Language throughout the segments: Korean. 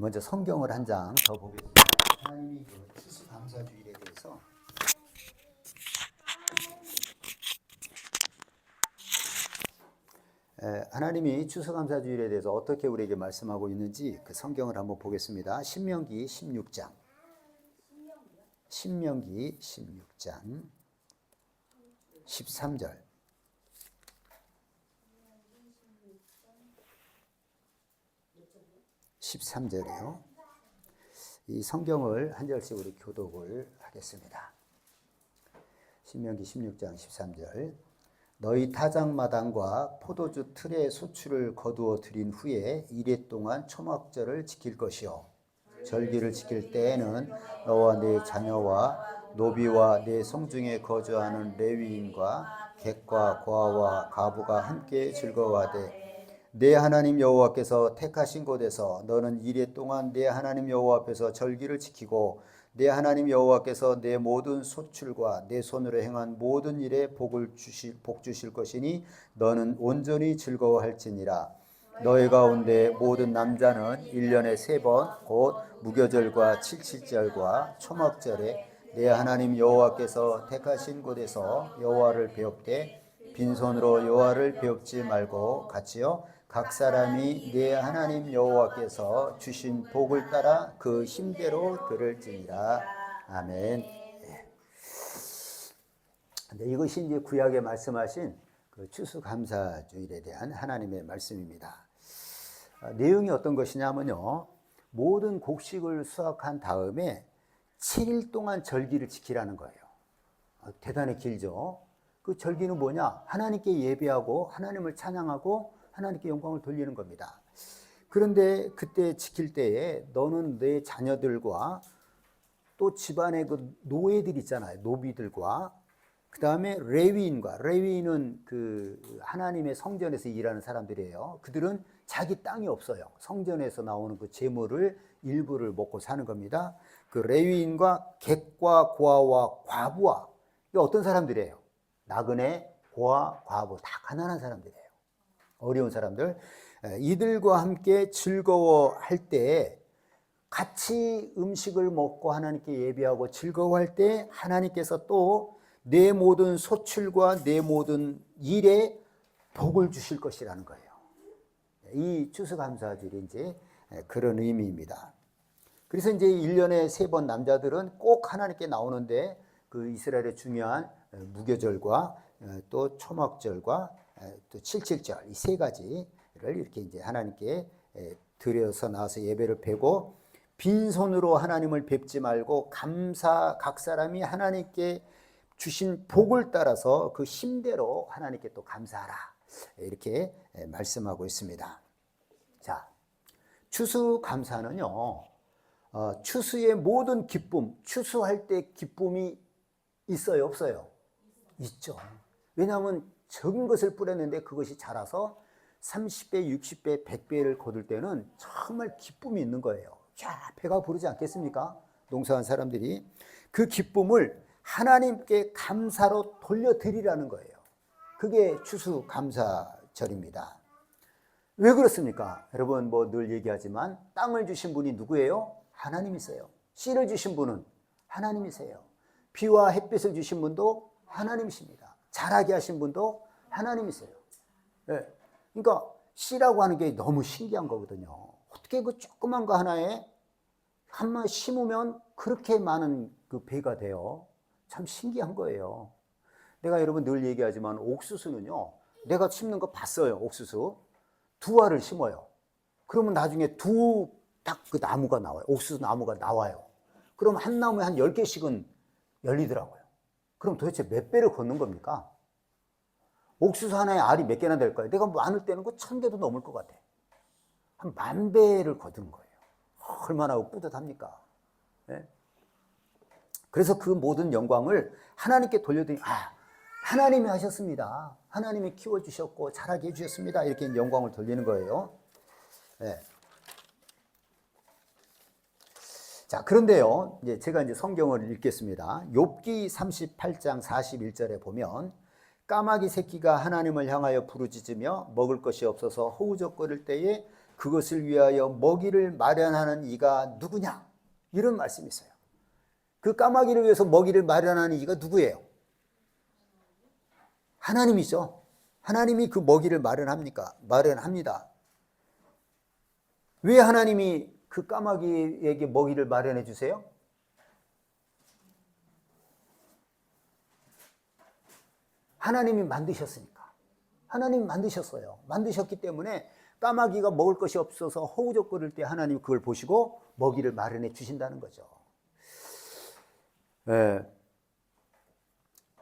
먼저 성경을 한 장 더 보겠습니다. 하나님이 추수감사주일에 대해서 하나님이 추수감사주일에 대해서 어떻게 우리에게 말씀하고 있는지 그 성경을 한번 보겠습니다. 신명기 16장 13절 13절이요. 이 성경을 한 절씩 우리 교독을 하겠습니다. 신명기 16장 13절. 너희 타작마당과 포도주 틀에 소출을 거두어 들인 후에 이레 동안 초막절을 지킬 것이요. 절기를 지킬 때에는 너와 네 자녀와 노비와 네 성중에 거주하는 레위인과 객과 고아와 과부가 함께 즐거워하되 내 하나님 여호와께서 택하신 곳에서 너는 이레 동안 내 하나님 여호와 앞에서 절기를 지키고 내 하나님 여호와께서 내 모든 소출과 내 손으로 행한 모든 일에 복 주실 것이니 너는 온전히 즐거워할지니라. 너희 가운데 모든 남자는 1년에 3번 곧 무교절과 칠칠절과 초막절에 내 하나님 여호와께서 택하신 곳에서 여호와를 배웁되 빈손으로 여호와를 배웁지 말고 같이요 각 사람이 내 하나님 여호와께서 주신 복을 따라 그 힘대로 들을지니라. 아멘. 네, 이것이 이제 구약에 말씀하신 그 추수감사주일에 대한 하나님의 말씀입니다. 내용이 어떤 것이냐면요, 모든 곡식을 수확한 다음에 7일 동안 절기를 지키라는 거예요. 대단히 길죠. 그 절기는 뭐냐? 하나님께 예배하고 하나님을 찬양하고 하나님께 영광을 돌리는 겁니다. 그런데 그때 지킬 때에 너는 내 자녀들과 또 집안의 그 노예들 있잖아요. 노비들과 그 다음에 레위인은 그 하나님의 성전에서 일하는 사람들이에요. 그들은 자기 땅이 없어요. 성전에서 나오는 그 재물을 일부를 먹고 사는 겁니다. 그 레위인과 객과 고아와 과부와 이게 어떤 사람들이에요? 나그네, 고아, 과부 다 가난한 사람들이에요. 어려운 사람들. 이들과 함께 즐거워할 때 같이 음식을 먹고 하나님께 예배하고 즐거워할 때 하나님께서 또 내 모든 소출과 내 모든 일에 복을 주실 것이라는 거예요. 이 추수감사주일이 이제 그런 의미입니다. 그래서 이제 1년에 3번 남자들은 꼭 하나님께 나오는데 그 이스라엘의 중요한 무교절과 또 초막절과 또 칠칠절 이 3가지를 이렇게 이제 하나님께 드려서 나와서 예배를 뵈고 빈손으로 하나님을 뵙지 말고 각 사람이 하나님께 주신 복을 따라서 그 힘대로 하나님께 또 감사하라 이렇게 말씀하고 있습니다. 자, 추수감사는요, 추수의 모든 기쁨, 추수할 때 기쁨이 있어요, 없어요? 있죠. 왜냐하면 적은 것을 뿌렸는데 그것이 자라서 30배, 60배, 100배를 거둘 때는 정말 기쁨이 있는 거예요. 자, 배가 부르지 않겠습니까? 농사한 사람들이 그 기쁨을 하나님께 감사로 돌려드리라는 거예요. 그게 추수감사절입니다. 왜 그렇습니까? 여러분 뭐 늘 얘기하지만 땅을 주신 분이 누구예요? 하나님이세요. 씨를 주신 분은 하나님이세요. 비와 햇빛을 주신 분도 하나님이십니다. 자라게 하신 분도 하나님이세요. 네. 그러니까 씨라고 하는 게 너무 신기한 거거든요. 어떻게 그 조그만 거 하나에 한번 심으면 그렇게 많은 그 배가 돼요. 참 신기한 거예요. 내가 여러분 늘 얘기하지만 옥수수는요, 내가 심는 거 봤어요. 옥수수 2알을 심어요. 그러면 나중에 딱 그 나무가 나와요. 옥수수 나무가 나와요. 그럼 한 나무에 한 10개씩은 열리더라고요. 그럼 도대체 몇 배를 걷는 겁니까? 옥수수 하나에 알이 몇 개나 될까요? 내가 많을 때는 그 1000개도 넘을 것 같아. 한 10,000배를 거둔 거예요. 얼마나 뿌듯합니까? 네? 그래서 그 모든 영광을 하나님께 돌려드리니, 하나님이 하셨습니다. 하나님이 키워주셨고 자라게 해주셨습니다. 이렇게 영광을 돌리는 거예요. 네. 자, 그런데요, 제가 이제 성경을 읽겠습니다. 욥기 38장 41절에 보면 까마귀 새끼가 하나님을 향하여 부르짖으며 먹을 것이 없어서 허우적거릴 때에 그것을 위하여 먹이를 마련하는 이가 누구냐? 이런 말씀이 있어요. 그 까마귀를 위해서 먹이를 마련하는 이가 누구예요? 하나님이죠. 하나님이 그 먹이를 마련합니까? 마련합니다. 왜 하나님이 그 까마귀에게 먹이를 마련해 주세요? 하나님이 만드셨으니까. 하나님이 만드셨어요. 만드셨기 때문에 까마귀가 먹을 것이 없어서 허우적거릴 때 하나님이 그걸 보시고 먹이를 마련해 주신다는 거죠. 그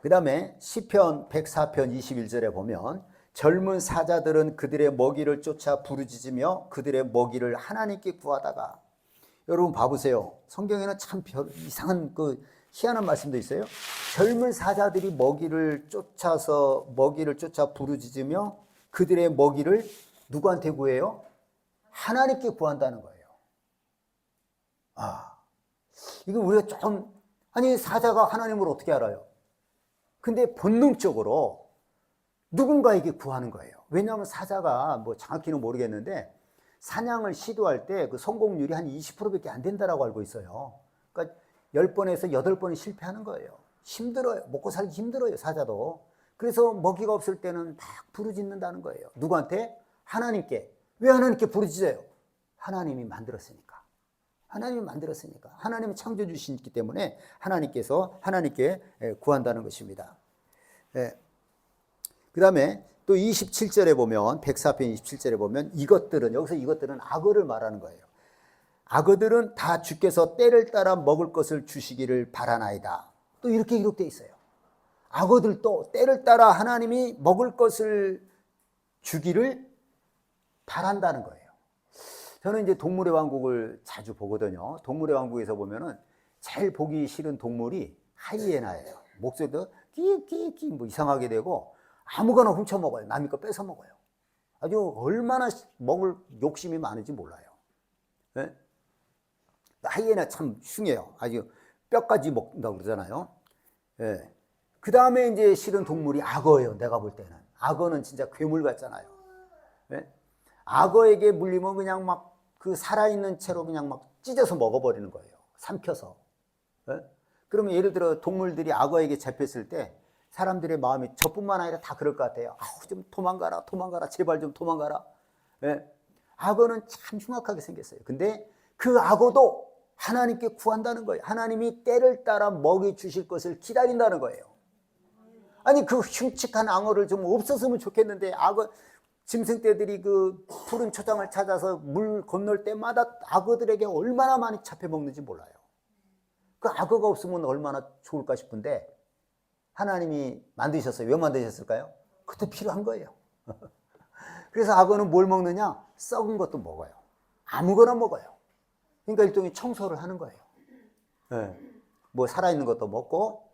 다음에 시편 104편 21절에 보면 젊은 사자들은 그들의 먹이를 쫓아 부르짖으며 그들의 먹이를 하나님께 구하다가, 여러분 봐보세요. 성경에는 참 이상한 희한한 말씀도 있어요. 젊은 사자들이 먹이를 쫓아 부르짖으며 그들의 먹이를 누구한테 구해요? 하나님께 구한다는 거예요. 이거 우리가 좀, 아니 사자가 하나님을 어떻게 알아요? 근데 본능적으로 누군가에게 구하는 거예요. 왜냐하면 사자가 정확히는 모르겠는데 사냥을 시도할 때 그 성공률이 한 20%밖에 안 된다라고 알고 있어요. 그러니까 10번에서 8번이 실패하는 거예요. 힘들어요. 먹고 살기 힘들어요, 사자도. 그래서 먹이가 없을 때는 막 부르짖는다는 거예요. 누구한테? 하나님께. 왜 하나님께 부르짖어요? 하나님이 만들었으니까. 하나님이 만들었으니까. 하나님이 창조해 주시기 때문에 하나님께 구한다는 것입니다. 그 다음에 또 27절에 보면, 104편 27절에 보면 여기서 이것들은 악어를 말하는 거예요. 악어들은 다 주께서 때를 따라 먹을 것을 주시기를 바라나이다. 또 이렇게 기록되어 있어요. 악어들도 때를 따라 하나님이 먹을 것을 주기를 바란다는 거예요. 저는 이제 동물의 왕국을 자주 보거든요. 동물의 왕국에서 보면은 제일 보기 싫은 동물이 하이에나예요. 목소리도 끼끼끼 이상하게 되고 아무거나 훔쳐 먹어요. 남의 거 뺏어 먹어요. 아주 얼마나 먹을 욕심이 많은지 몰라요. 네? 하이에나 참 흉해요. 아주 뼈까지 먹는다고 그러잖아요. 네. 그 다음에 이제 싫은 동물이 악어예요. 내가 볼 때는. 악어는 진짜 괴물 같잖아요. 네? 악어에게 물리면 그냥 막 그 살아있는 채로 그냥 막 찢어서 먹어버리는 거예요. 삼켜서. 네? 그러면 예를 들어 동물들이 악어에게 잡혔을 때 사람들의 마음이 저뿐만 아니라 다 그럴 것 같아요. 좀 도망가라, 제발 좀 도망가라. 네? 악어는 참 흉악하게 생겼어요. 근데 그 악어도 하나님께 구한다는 거예요. 하나님이 때를 따라 먹이 주실 것을 기다린다는 거예요. 아니 그 흉측한 악어를 좀 없었으면 좋겠는데, 짐승떼들이 그 푸른 초장을 찾아서 물 건널 때마다 악어들에게 얼마나 많이 잡혀먹는지 몰라요. 그 악어가 없으면 얼마나 좋을까 싶은데 하나님이 만드셨어요. 왜 만드셨을까요? 그것도 필요한 거예요. 그래서 악어는 뭘 먹느냐? 썩은 것도 먹어요. 아무거나 먹어요. 그러니까 일종의 청소를 하는 거예요. 네. 살아있는 것도 먹고,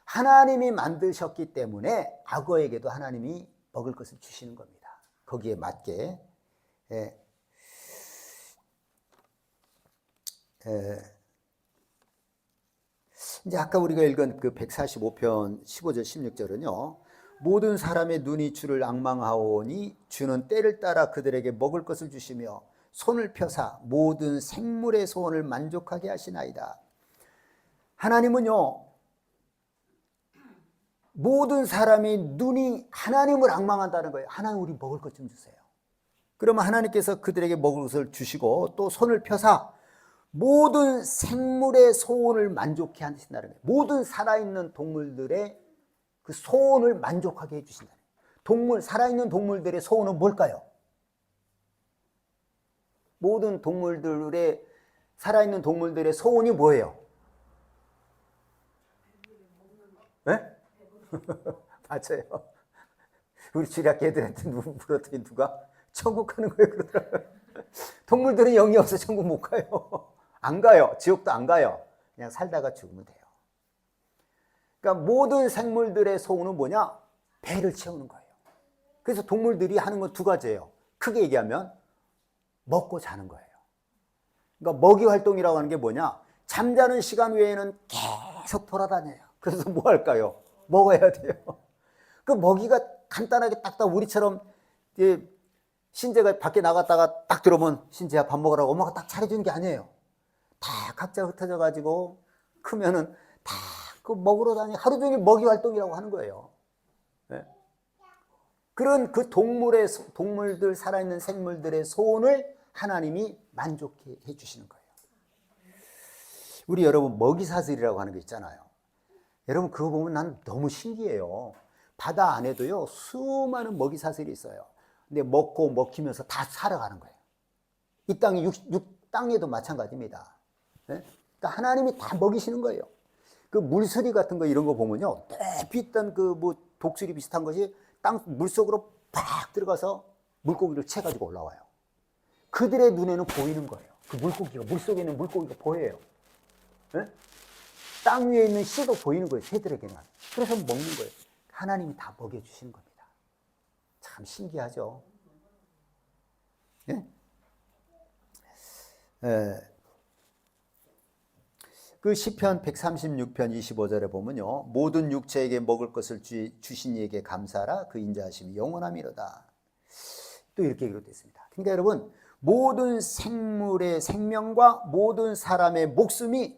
하나님이 만드셨기 때문에 악어에게도 하나님이 먹을 것을 주시는 겁니다. 거기에 맞게. 이제 아까 우리가 읽은 그 145편 15절 16절은요. 모든 사람의 눈이 주를 앙망하오니 주는 때를 따라 그들에게 먹을 것을 주시며 손을 펴사 모든 생물의 소원을 만족하게 하시나이다. 하나님은요, 모든 사람이 눈이 하나님을 앙망한다는 거예요. 하나님 우리 먹을 것 좀 주세요. 그러면 하나님께서 그들에게 먹을 것을 주시고 또 손을 펴사 모든 생물의 소원을 만족해 하신다는 거예요. 모든 살아있는 동물들의 그 소원을 만족하게 해주신다. 살아있는 동물들의 소원은 뭘까요? 살아있는 동물들의 소원이 뭐예요? 네? 맞아요. 우리 주일학교 애들한테 물었더니 누가 천국 가는 거예요 그러더라고요. 동물들은 영이 없어 천국 못 가요. 안 가요. 지옥도 안 가요. 그냥 살다가 죽으면 돼요. 그러니까 모든 생물들의 소원은 뭐냐? 배를 채우는 거예요. 그래서 동물들이 하는 건 두 가지예요. 크게 얘기하면 먹고 자는 거예요. 그러니까 먹이 활동이라고 하는 게 뭐냐? 잠자는 시간 외에는 계속 돌아다녀요. 그래서 뭐 할까요? 먹어야 돼요. 그 먹이가 간단하게 딱딱 우리처럼 신재가 밖에 나갔다가 딱 들어오면 신재야 밥 먹으라고 엄마가 딱 차려주는 게 아니에요. 다 각자 흩어져 가지고 크면은 다 그 먹으러 다니 하루 종일 먹이 활동이라고 하는 거예요. 네? 그런 그 동물들 살아있는 생물들의 소원을 하나님이 만족해 주시는 거예요. 우리 여러분 먹이사슬이라고 하는 게 있잖아요. 여러분 그거 보면 난 너무 신기해요. 바다 안에도요 수많은 먹이사슬이 있어요. 근데 먹고 먹히면서 다 살아가는 거예요. 이 땅이 땅에도 마찬가지입니다. 네? 그러니까 하나님이 다 먹이시는 거예요. 그 물수리 같은 거 이런 거 보면요 높이 있던 그 뭐 독수리 비슷한 것이 땅 물속으로 팍 들어가서 물고기를 채가지고 올라와요. 그들의 눈에는 보이는 거예요. 그 물고기가 물속에 있는 물고기가 보여요. 네? 땅 위에 있는 씨도 보이는 거예요. 새들에게는. 그래서 먹는 거예요. 하나님이 다 먹여주시는 겁니다. 참 신기하죠. 네? 그 시편 136편 25절에 보면요 모든 육체에게 먹을 것을 주신 이에게 감사하라 그 인자하심이 영원함이로다. 또 이렇게 기록되어 있습니다. 그러니까 여러분 모든 생물의 생명과 모든 사람의 목숨이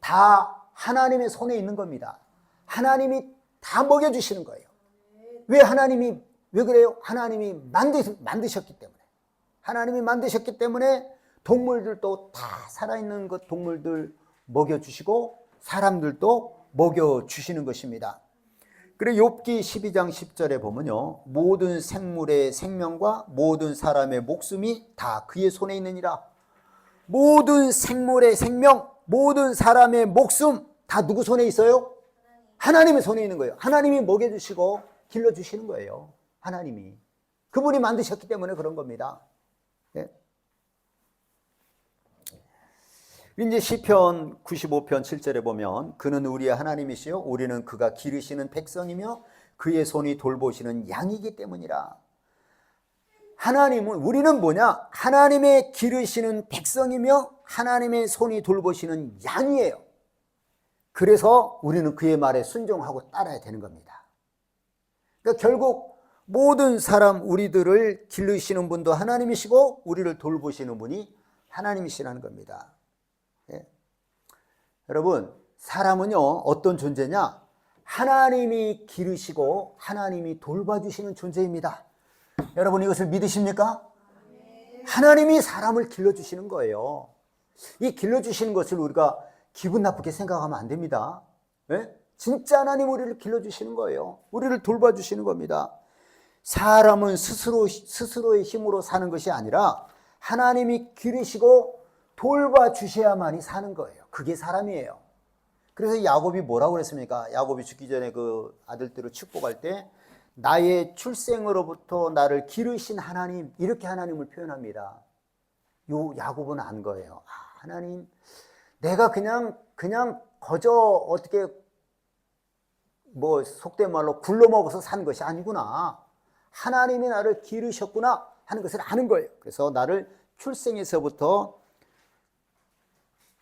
다 하나님의 손에 있는 겁니다. 하나님이 다 먹여주시는 거예요. 왜 그래요? 하나님이 만드셨기 때문에. 하나님이 만드셨기 때문에 동물들도 다 살아있는 것 동물들 먹여주시고 사람들도 먹여주시는 것입니다. 그리고 욥기 12장 10절에 보면요 모든 생물의 생명과 모든 사람의 목숨이 다 그의 손에 있느니라. 모든 생물의 생명, 모든 사람의 목숨 다 누구 손에 있어요? 하나님의 손에 있는 거예요. 하나님이 먹여주시고 길러주시는 거예요. 하나님이. 그분이 만드셨기 때문에 그런 겁니다. 네. 이제 시편 95편 7절에 보면 그는 우리의 하나님이시요 우리는 그가 기르시는 백성이며 그의 손이 돌보시는 양이기 때문이라. 우리는 뭐냐? 하나님의 기르시는 백성이며 하나님의 손이 돌보시는 양이에요. 그래서 우리는 그의 말에 순종하고 따라야 되는 겁니다. 그러니까 결국 모든 사람 우리들을 기르시는 분도 하나님이시고 우리를 돌보시는 분이 하나님이시라는 겁니다. 예. 여러분 사람은요 어떤 존재냐? 하나님이 기르시고 하나님이 돌봐주시는 존재입니다. 여러분 이것을 믿으십니까? 하나님이 사람을 길러주시는 거예요. 이 길러주시는 것을 우리가 기분 나쁘게 생각하면 안 됩니다. 예? 진짜 하나님 우리를 길러주시는 거예요. 우리를 돌봐주시는 겁니다. 사람은 스스로의 힘으로 사는 것이 아니라 하나님이 기르시고 돌봐주셔야만이 사는 거예요. 그게 사람이에요. 그래서 야곱이 뭐라고 그랬습니까? 야곱이 죽기 전에 그 아들들을 축복할 때 나의 출생으로부터 나를 기르신 하나님, 이렇게 하나님을 표현합니다. 요 야곱은 안 거예요. 하나님, 내가 그냥 거저 어떻게 뭐 속된 말로 굴러먹어서 산 것이 아니구나. 하나님이 나를 기르셨구나 하는 것을 아는 거예요. 그래서 나를 출생에서부터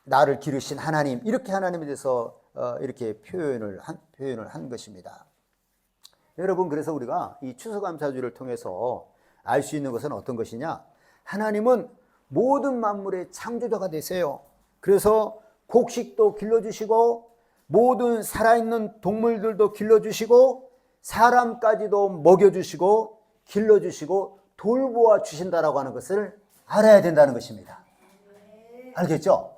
나를 기르신 하나님, 이렇게 하나님에 대해서 이렇게 표현을 한 것입니다. 여러분, 그래서 우리가 이 추수감사주를 통해서 알 수 있는 것은 어떤 것이냐? 하나님은 모든 만물의 창조자가 되세요. 그래서 곡식도 길러주시고 모든 살아있는 동물들도 길러주시고 사람까지도 먹여주시고 길러주시고 돌보아 주신다라고 하는 것을 알아야 된다는 것입니다. 알겠죠?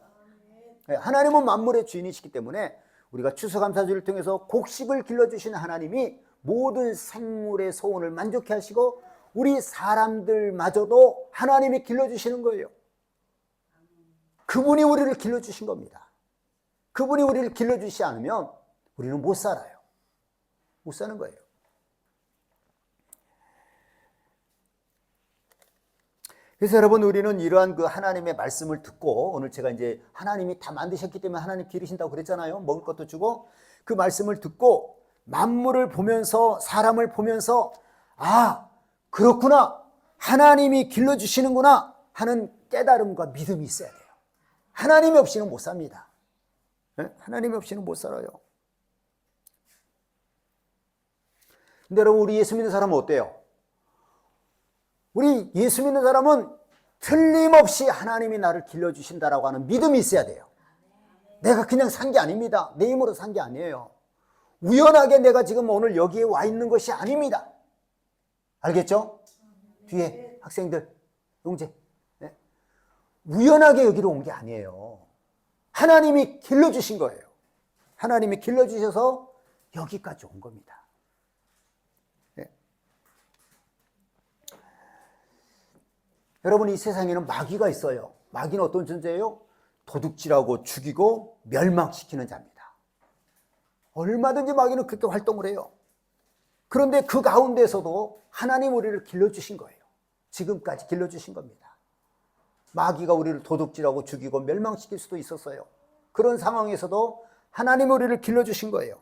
하나님은 만물의 주인이시기 때문에 우리가 추수감사주를 통해서 곡식을 길러주시는 하나님이 모든 생물의 소원을 만족해 하시고 우리 사람들마저도 하나님이 길러주시는 거예요. 그분이 우리를 길러주신 겁니다. 그분이 우리를 길러주시지 않으면 우리는 못 살아요. 못 사는 거예요. 그래서 여러분, 우리는 이러한 그 하나님의 말씀을 듣고, 오늘 제가 이제 하나님이 다 만드셨기 때문에 하나님 기르신다고 그랬잖아요. 먹을 것도 주고. 그 말씀을 듣고 만물을 보면서, 사람을 보면서, 아, 그렇구나, 하나님이 길러주시는구나 하는 깨달음과 믿음이 있어야 돼요. 하나님이 없이는 못 삽니다. 네? 하나님이 없이는 못 살아요. 근데 여러분, 우리 예수 믿는 사람은 어때요? 우리 예수 믿는 사람은 틀림없이 하나님이 나를 길러주신다라고 하는 믿음이 있어야 돼요. 내가 그냥 산 게 아닙니다. 내 힘으로 산 게 아니에요. 우연하게 내가 지금 오늘 여기에 와 있는 것이 아닙니다. 알겠죠? 뒤에 학생들, 용재. 네. 우연하게 여기로 온 게 아니에요. 하나님이 길러주신 거예요. 하나님이 길러주셔서 여기까지 온 겁니다. 네. 여러분, 이 세상에는 마귀가 있어요. 마귀는 어떤 존재예요? 도둑질하고 죽이고 멸망시키는 자입니다. 얼마든지 마귀는 그렇게 활동을 해요. 그런데 그 가운데서도 하나님 우리를 길러주신 거예요. 지금까지 길러주신 겁니다. 마귀가 우리를 도둑질하고 죽이고 멸망시킬 수도 있었어요. 그런 상황에서도 하나님 우리를 길러주신 거예요.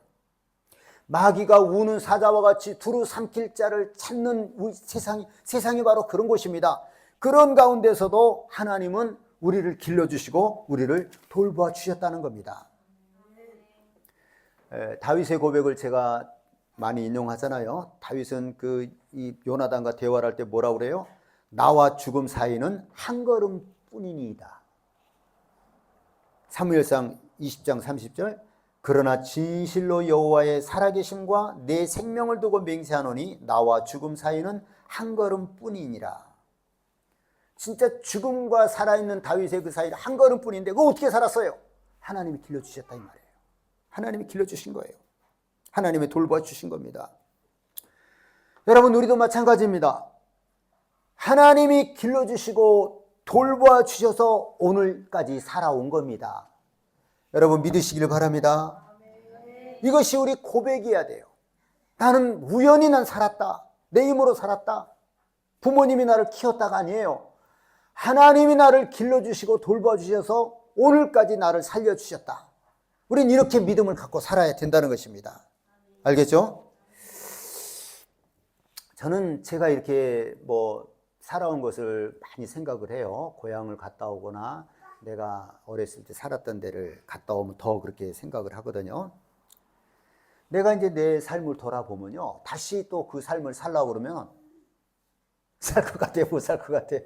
마귀가 우는 사자와 같이 두루 삼킬 자를 찾는 세상이 바로 그런 곳입니다. 그런 가운데서도 하나님은 우리를 길러주시고 우리를 돌보아 주셨다는 겁니다. 다윗의 고백을 제가 많이 인용하잖아요. 다윗은 이 요나단과 대화를 할 때 뭐라고 그래요? 나와 죽음 사이는 한 걸음뿐이니이다. 사무엘상 20장 30절 그러나 진실로 여호와의 살아계심과 내 생명을 두고 맹세하노니 나와 죽음 사이는 한 걸음뿐이니라. 진짜 죽음과 살아있는 다윗의 그 사이는 한 걸음뿐인데 그거 어떻게 살았어요? 하나님이 길러주셨다 이 말이에요. 하나님이 길러주신 거예요. 하나님이 돌봐 주신 겁니다. 여러분, 우리도 마찬가지입니다. 하나님이 길러주시고 돌봐 주셔서 오늘까지 살아온 겁니다. 여러분 믿으시길 바랍니다. 이것이 우리 고백이어야 돼요. 나는 우연히 살았다. 내 힘으로 살았다. 부모님이 나를 키웠다가 아니에요. 하나님이 나를 길러주시고 돌봐주셔서 오늘까지 나를 살려주셨다. 우린 이렇게 믿음을 갖고 살아야 된다는 것입니다. 알겠죠? 저는 제가 이렇게 살아온 것을 많이 생각을 해요. 고향을 갔다 오거나 내가 어렸을 때 살았던 데를 갔다 오면 더 그렇게 생각을 하거든요. 내가 이제 내 삶을 돌아보면요. 다시 또 그 삶을 살려고 그러면 살 것 같아요? 못 살 것 같아요?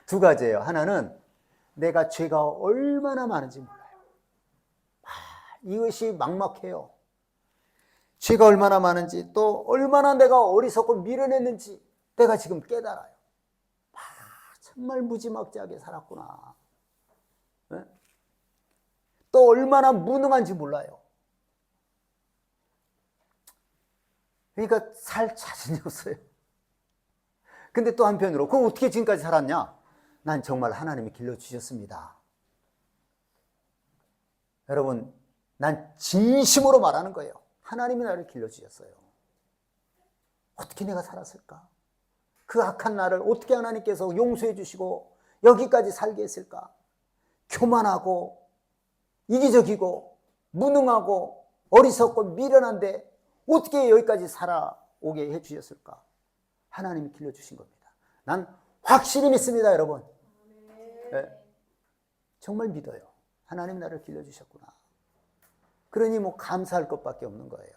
두 가지예요. 하나는 내가 죄가 얼마나 많은지 몰라요. 이것이 막막해요. 죄가 얼마나 많은지 또 얼마나 내가 어리석고 미련했는지 내가 지금 깨달아요. 정말 무지막지하게 살았구나. 네? 또 얼마나 무능한지 몰라요. 그러니까 살 자신이 없어요. 근데 또 한편으로 그럼 어떻게 지금까지 살았냐? 난 정말 하나님이 길러주셨습니다. 여러분, 난 진심으로 말하는 거예요. 하나님이 나를 길러주셨어요. 어떻게 내가 살았을까? 그 악한 나를 어떻게 하나님께서 용서해 주시고 여기까지 살게 했을까? 교만하고 이기적이고 무능하고 어리석고 미련한데 어떻게 여기까지 살아오게 해주셨을까? 하나님이 길러주신 겁니다. 난 확실히 믿습니다, 여러분. 네. 정말 믿어요. 하나님이 나를 길러주셨구나. 그러니 감사할 것밖에 없는 거예요.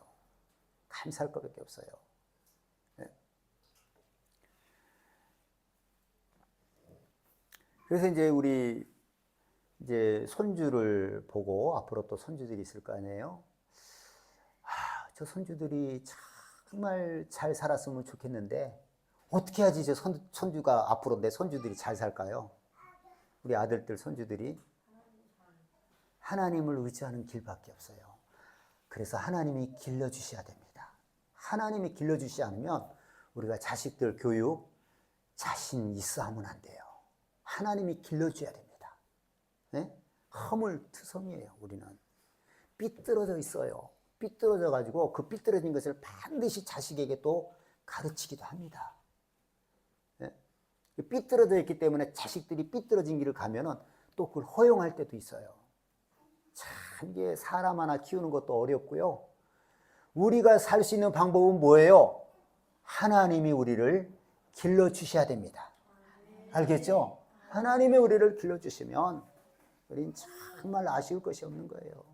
감사할 것밖에 없어요. 네. 그래서 우리 손주를 보고 앞으로 또 손주들이 있을 거 아니에요. 저 손주들이 정말 잘 살았으면 좋겠는데 어떻게 해야지 저 손주가 앞으로 내 손주들이 잘 살까요? 우리 아들들 손주들이 하나님을 의지하는 길밖에 없어요. 그래서 하나님이 길러주셔야 됩니다. 하나님이 길러주시지 않으면 우리가 자식들 교육 자신 있어 하면 안 돼요. 하나님이 길러줘야 됩니다. 네? 허물투성이에요. 우리는 삐뚤어져 있어요. 삐뚤어져 가지고 그 삐뚤어진 것을 반드시 자식에게 또 가르치기도 합니다. 네? 삐뚤어져 있기 때문에 자식들이 삐뚤어진 길을 가면은 또 그걸 허용할 때도 있어요. 참 이게 사람 하나 키우는 것도 어렵고요. 우리가 살 수 있는 방법은 뭐예요? 하나님이 우리를 길러주셔야 됩니다. 알겠죠? 하나님이 우리를 길러주시면 우리는 정말 아쉬울 것이 없는 거예요.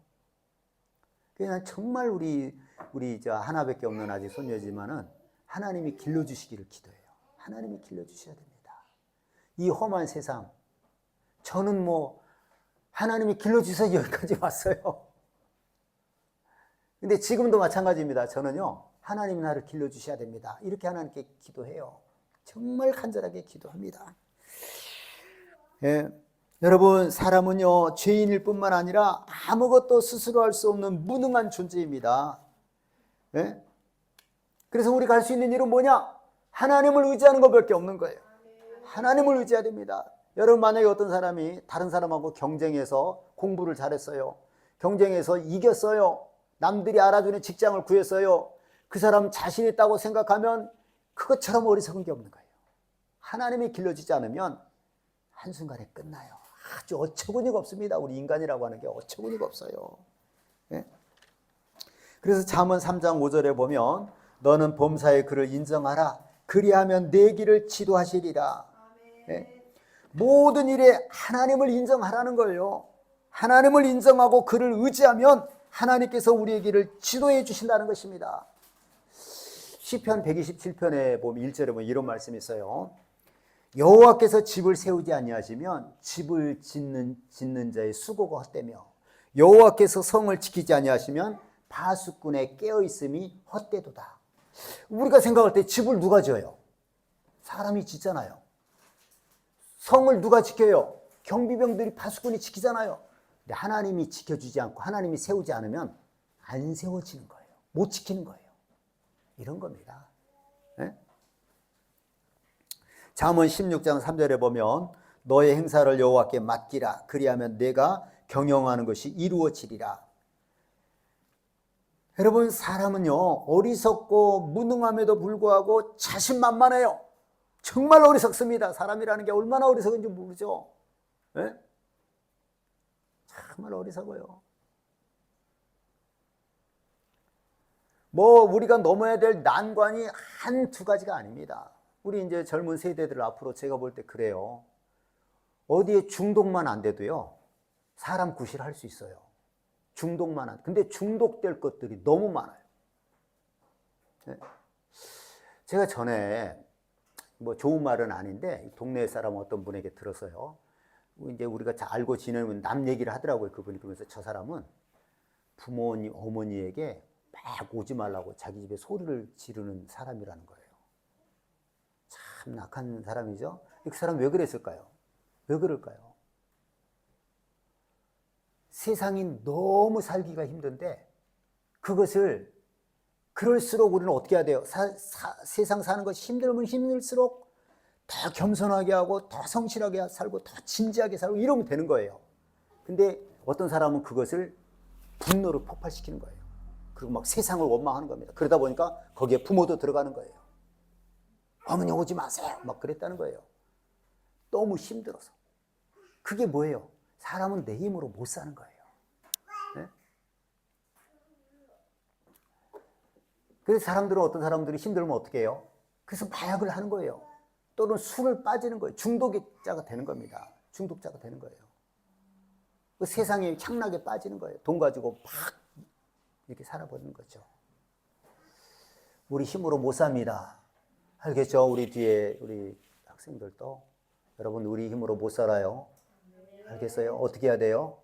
그냥 정말 우리 하나밖에 없는 아직 손녀지만은 하나님이 길러주시기를 기도해요. 하나님이 길러주셔야 됩니다. 이 험한 세상, 저는 하나님이 길러주셔서 여기까지 왔어요. 근데 지금도 마찬가지입니다. 저는요, 하나님이 나를 길러주셔야 됩니다. 이렇게 하나님께 기도해요. 정말 간절하게 기도합니다. 예, 여러분, 사람은요, 죄인일 뿐만 아니라 아무것도 스스로 할 수 없는 무능한 존재입니다. 예? 그래서 우리가 할 수 있는 일은 뭐냐? 하나님을 의지하는 것밖에 없는 거예요. 하나님을 의지해야 됩니다. 여러분, 만약에 어떤 사람이 다른 사람하고 경쟁해서 공부를 잘했어요. 경쟁해서 이겼어요. 남들이 알아주는 직장을 구했어요. 그 사람 자신 있다고 생각하면 그것처럼 어리석은 게 없는 거예요. 하나님이 길러주지 않으면 한순간에 끝나요. 아주 어처구니가 없습니다. 우리 인간이라고 하는 게 어처구니가 없어요. 네? 그래서 잠언 3장 5절에 보면 너는 범사의 그를 인정하라. 그리하면 내 길을 지도하시리라. 네? 모든 일에 하나님을 인정하라는 거예요. 하나님을 인정하고 그를 의지하면 하나님께서 우리의 길을 지도해 주신다는 것입니다. 시편 127편에 보면 1절에 보면 이런 말씀이 있어요. 여호와께서 집을 세우지 아니하시면 집을 짓는 자의 수고가 헛되며 여호와께서 성을 지키지 아니하시면 파수꾼의 깨어있음이 헛되도다. 우리가 생각할 때 집을 누가 지어요? 사람이 짓잖아요. 성을 누가 지켜요? 경비병들이 파수꾼이 지키잖아요. 근데 하나님이 지켜주지 않고 하나님이 세우지 않으면 안 세워지는 거예요. 못 지키는 거예요. 이런 겁니다. 네? 잠언 16장 3절에 보면 너의 행사를 여호와께 맡기라. 그리하면 내가 경영하는 것이 이루어지리라. 여러분, 사람은요, 어리석고 무능함에도 불구하고 자신만만해요. 정말 어리석습니다. 사람이라는 게 얼마나 어리석은지 모르죠. 네? 정말 어리석어요. 우리가 넘어야 될 난관이 한두 가지가 아닙니다. 우리 이제 젊은 세대들 앞으로 제가 볼 때 그래요. 어디에 중독만 안 돼도요, 사람 구실할 수 있어요. 중독만 안. 근데 중독될 것들이 너무 많아요. 네. 제가 전에 좋은 말은 아닌데 동네 사람 어떤 분에게 들었어요. 이제 우리가 잘 알고 지내면 남 얘기를 하더라고요. 그분이. 그러면서 저 사람은 부모님, 어머니에게 막 오지 말라고 자기 집에 소리를 지르는 사람이라는 거예요. 참 낙한 사람이죠. 그 사람 왜 그랬을까요? 왜 그럴까요? 세상이 너무 살기가 힘든데 그것을 그럴수록 우리는 어떻게 해야 돼요? 세상 사는 것이 힘들면 힘들수록 더 겸손하게 하고 더 성실하게 살고 더 진지하게 살고 이러면 되는 거예요. 근데 어떤 사람은 그것을 분노로 폭발시키는 거예요. 그리고 막 세상을 원망하는 겁니다. 그러다 보니까 거기에 부모도 들어가는 거예요. 어머니 오지 마세요. 막 그랬다는 거예요. 너무 힘들어서. 그게 뭐예요? 사람은 내 힘으로 못 사는 거예요. 네? 그래서 어떤 사람들이 힘들면 어떻게 해요? 그래서 마약을 하는 거예요. 또는 술을 빠지는 거예요. 중독자가 되는 겁니다. 중독자가 되는 거예요. 그 세상에 향락에 빠지는 거예요. 돈 가지고 막 이렇게 살아버리는 거죠. 우리 힘으로 못 삽니다. 알겠죠? 우리 뒤에 우리 학생들도 여러분 우리 힘으로 못 살아요. 알겠어요? 어떻게 해야 돼요?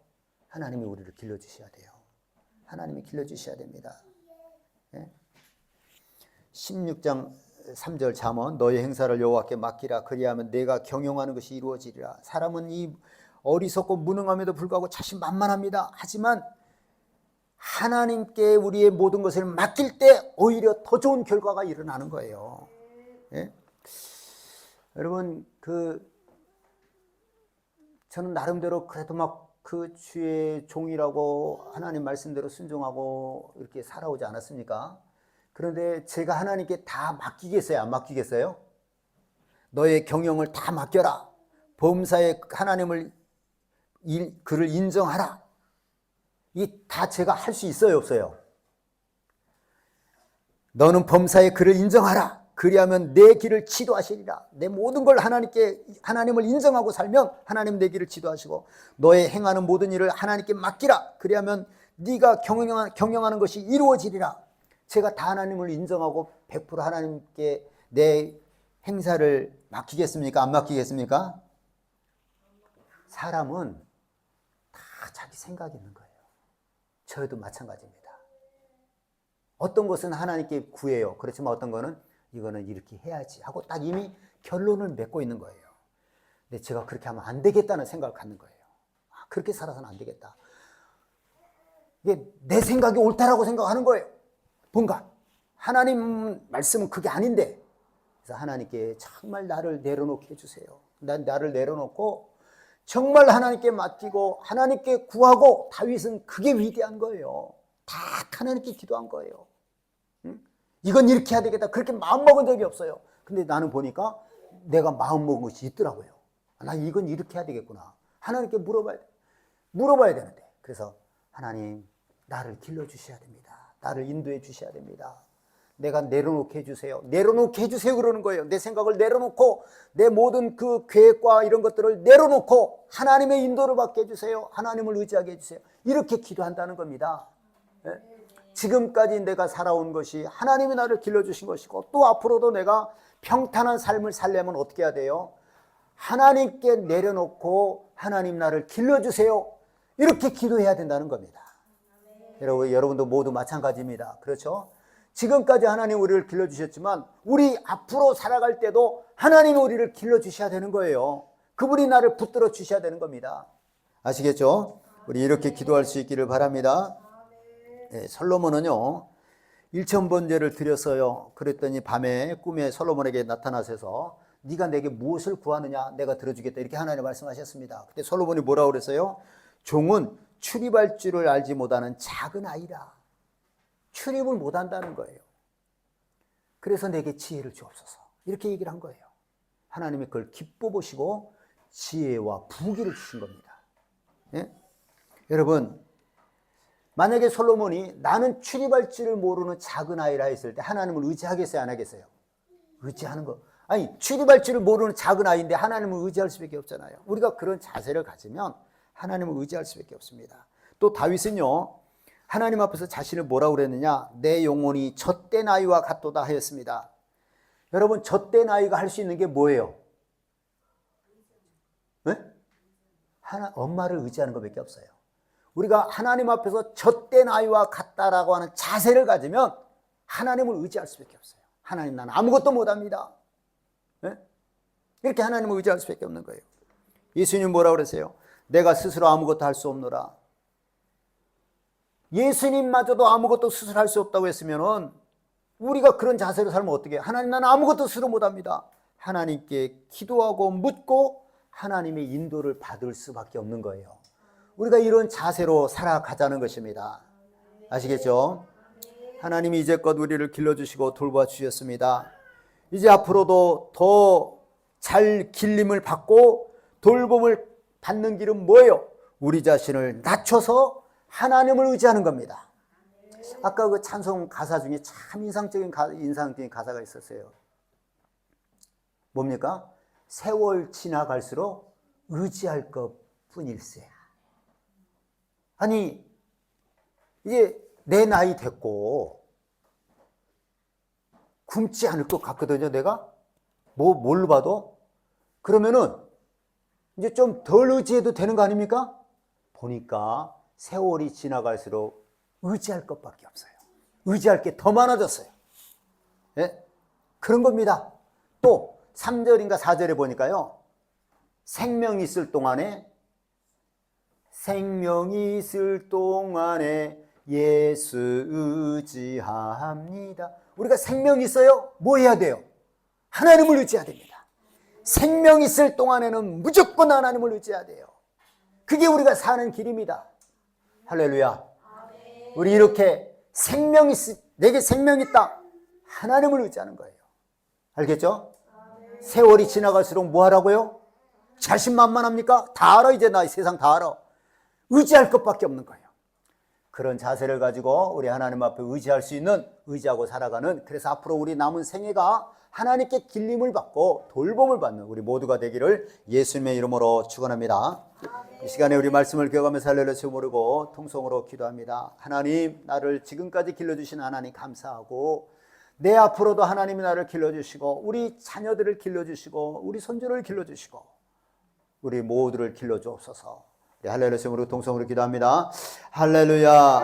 하나님이 우리를 길러주셔야 돼요. 하나님이 길러주셔야 됩니다. 네? 16장 3절 잠언 너의 행사를 여호와께 맡기라. 그리하면 내가 경영하는 것이 이루어지리라. 사람은 이 어리석고 무능함에도 불구하고 자신만만합니다. 하지만 하나님께 우리의 모든 것을 맡길 때 오히려 더 좋은 결과가 일어나는 거예요. 네? 여러분 저는 나름대로 그래도 그 주의 종이라고 하나님 말씀대로 순종하고 이렇게 살아오지 않았습니까? 그런데 제가 하나님께 다 맡기겠어요? 안 맡기겠어요? 너의 경영을 다 맡겨라. 범사에 하나님을 그를 인정하라. 이 다 제가 할 수 있어요, 없어요? 너는 범사에 그를 인정하라. 그리하면 내 길을 지도하시리라. 내 모든 걸 하나님을 인정하고 살면 하나님 내 길을 지도하시고 너의 행하는 모든 일을 하나님께 맡기라. 그리하면 네가 경영하는 것이 이루어지리라. 제가 다 하나님을 인정하고 100% 하나님께 내 행사를 맡기겠습니까? 안 맡기겠습니까? 사람은 다 자기 생각이 있는 거예요. 저희도 마찬가지입니다. 어떤 것은 하나님께 구해요. 그렇지만 어떤 거는 이거는 이렇게 해야지 하고 딱 이미 결론을 맺고 있는 거예요. 근데 제가 그렇게 하면 안 되겠다는 생각을 갖는 거예요. 그렇게 살아서는 안 되겠다. 이게 내 생각이 옳다라고 생각하는 거예요. 뭔가 하나님 말씀은 그게 아닌데, 그래서 하나님께 정말 나를 내려놓게 해주세요. 나를 내려놓고 정말 하나님께 맡기고 하나님께 구하고, 다윗은 그게 위대한 거예요. 다 하나님께 기도한 거예요. 응? 이건 이렇게 해야 되겠다 그렇게 마음먹은 적이 없어요. 근데 나는 보니까 내가 마음먹은 것이 있더라고요. 나 이건 이렇게 해야 되겠구나. 하나님께 물어봐야 되는데, 그래서 하나님 나를 길러주셔야 됩니다. 나를 인도해 주셔야 됩니다. 내가 내려놓게 해주세요. 내려놓게 해주세요 그러는 거예요. 내 생각을 내려놓고 내 모든 그 계획과 이런 것들을 내려놓고 하나님의 인도를 받게 해주세요. 하나님을 의지하게 해주세요. 이렇게 기도한다는 겁니다. 네? 지금까지 내가 살아온 것이 하나님이 나를 길러주신 것이고, 또 앞으로도 내가 평탄한 삶을 살려면 어떻게 해야 돼요? 하나님께 내려놓고 하나님 나를 길러주세요. 이렇게 기도해야 된다는 겁니다. 여러분도 모두 마찬가지입니다. 그렇죠? 지금까지 하나님 우리를 길러주셨지만 우리 앞으로 살아갈 때도 하나님이 우리를 길러주셔야 되는 거예요. 그분이 나를 붙들어 주셔야 되는 겁니다. 아시겠죠? 우리 이렇게 기도할 수 있기를 바랍니다. 네, 솔로몬은요 1000번제를 드렸어요. 그랬더니 밤에 꿈에 솔로몬에게 나타나셔서 네가 내게 무엇을 구하느냐 내가 들어주겠다 이렇게 하나님 말씀하셨습니다. 그때 솔로몬이 뭐라고 그랬어요? 종은 출입할 줄을 알지 못하는 작은 아이라. 출입을 못한다는 거예요. 그래서 내게 지혜를 주옵소서 이렇게 얘기를 한 거예요. 하나님이 그걸 기뻐 보시고 지혜와 부귀를 주신 겁니다. 예? 여러분, 만약에 솔로몬이 나는 출입할 줄을 모르는 작은 아이라 했을 때 하나님을 의지하겠어요, 안 하겠어요? 의지하는 거. 아니, 출입할 줄을 모르는 작은 아이인데 하나님을 의지할 수밖에 없잖아요. 우리가 그런 자세를 가지면 하나님을 의지할 수밖에 없습니다. 또 다윗은요 하나님 앞에서 자신을 뭐라고 그랬느냐? 내 영혼이 젖된 아이와 같도다 하였습니다. 여러분, 젖된 아이가 할 수 있는 게 뭐예요? 네? 엄마를 의지하는 것밖에 없어요. 우리가 하나님 앞에서 젖된 아이와 같다라고 하는 자세를 가지면 하나님을 의지할 수밖에 없어요. 하나님, 나는 아무것도 못합니다. 네? 이렇게 하나님을 의지할 수밖에 없는 거예요. 예수님 뭐라고 그러세요? 내가 스스로 아무것도 할 수 없노라. 예수님마저도 아무것도 스스로 할 수 없다고 했으면 우리가 그런 자세로 살면 어떻게 해요? 하나님, 나는 아무것도 스스로 못합니다. 하나님께 기도하고 묻고 하나님의 인도를 받을 수밖에 없는 거예요. 우리가 이런 자세로 살아가자는 것입니다. 아시겠죠? 하나님이 이제껏 우리를 길러주시고 돌봐주셨습니다. 이제 앞으로도 더 잘 길림을 받고 돌봄을 받는 길은 뭐예요? 우리 자신을 낮춰서 하나님을 의지하는 겁니다. 아까 그 찬송 가사 중에 참 인상적인 가사가 있었어요. 뭡니까? 세월 지나갈수록 의지할 것 뿐일세. 아니, 이제 내 나이 됐고 굶지 않을 것 같거든요, 내가? 뭘로 봐도? 그러면은 이제 좀 덜 의지해도 되는 거 아닙니까? 보니까 세월이 지나갈수록 의지할 것밖에 없어요. 의지할 게 더 많아졌어요. 예? 그런 겁니다. 또 3절인가 4절에 보니까요. 생명이 있을 동안에 예수 의지합니다. 우리가 생명이 있어요? 뭐 해야 돼요? 하나님을 의지해야 됩니다. 생명 있을 동안에는 무조건 하나님을 의지해야 돼요. 그게 우리가 사는 길입니다. 할렐루야. 우리 이렇게 내게 생명 있다. 하나님을 의지하는 거예요. 알겠죠? 세월이 지나갈수록 뭐 하라고요? 자신만만합니까? 다 알아. 이제 나 세상 다 알아. 의지할 것밖에 없는 거예요. 그런 자세를 가지고 우리 하나님 앞에 의지할 수 있는, 의지하고 살아가는, 그래서 앞으로 우리 남은 생애가 하나님께 길림을 받고 돌봄을 받는 우리 모두가 되기를 예수님의 이름으로 축원합니다. 이 시간에 우리 말씀을 기억하면서 할렐루야 모르고 통성으로 기도합니다. 하나님, 나를 지금까지 길러주신 하나님 감사하고, 내 앞으로도 하나님이 나를 길러주시고 우리 자녀들을 길러주시고 우리 손주를 길러주시고 우리 모두를 길러주옵소서. 할렐루야. 동성으로 기도합니다. 할렐루야.